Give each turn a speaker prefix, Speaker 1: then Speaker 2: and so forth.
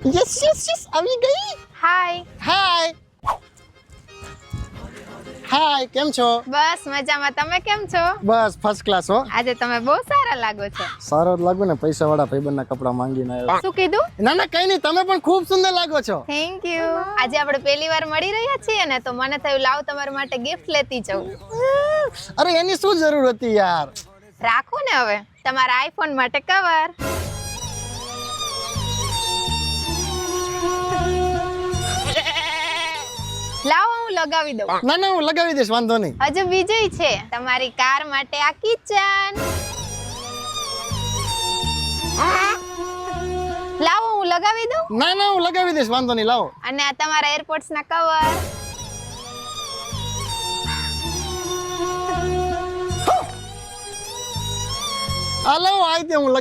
Speaker 1: Yes yes yes આવી ગઈ.
Speaker 2: હાય.
Speaker 1: હાય હાય, કેમ છો?
Speaker 2: બસ મજામાં. તમે કેમ છો?
Speaker 1: બસ ફર્સ્ટ ક્લાસ હો.
Speaker 2: આજે તમે બહુ સારા લાગો છો.
Speaker 1: સારો જ લાગુ ને, પૈસા વાળા ભાઈબંધના કપડા માંગીને આવ્યો.
Speaker 2: શું કીધું?
Speaker 1: ના ના કઈ નહીં, તમે પણ ખૂબ સુંદર લાગો છો.
Speaker 2: Thank you. આજે આપણે પહેલી વાર મળી રહ્યા છીએ ને, તો મને થયું લાવ તમારા માટે ગિફ્ટ લેતી જાઉં.
Speaker 1: અરે એની શું જરૂર હતી યાર.
Speaker 2: રાખો ને હવે તમારા આઈફોન માટે કવર. લાવો હું લગાવી દઉં.
Speaker 1: ના ના હું લગાવી દઈશ, વાંધો નહીં.
Speaker 2: હજુ બીજું છે, તમારી કાર માટે આ કિચન. લાવો હું લગાવી દઉં.
Speaker 1: ના ના હું લગાવી દઈશ, વાંધો નહીં, લાવો.
Speaker 2: અને આ તમારા એરપોર્ટ્સ ના કવર.
Speaker 1: આ લાવો, આ રીતે હું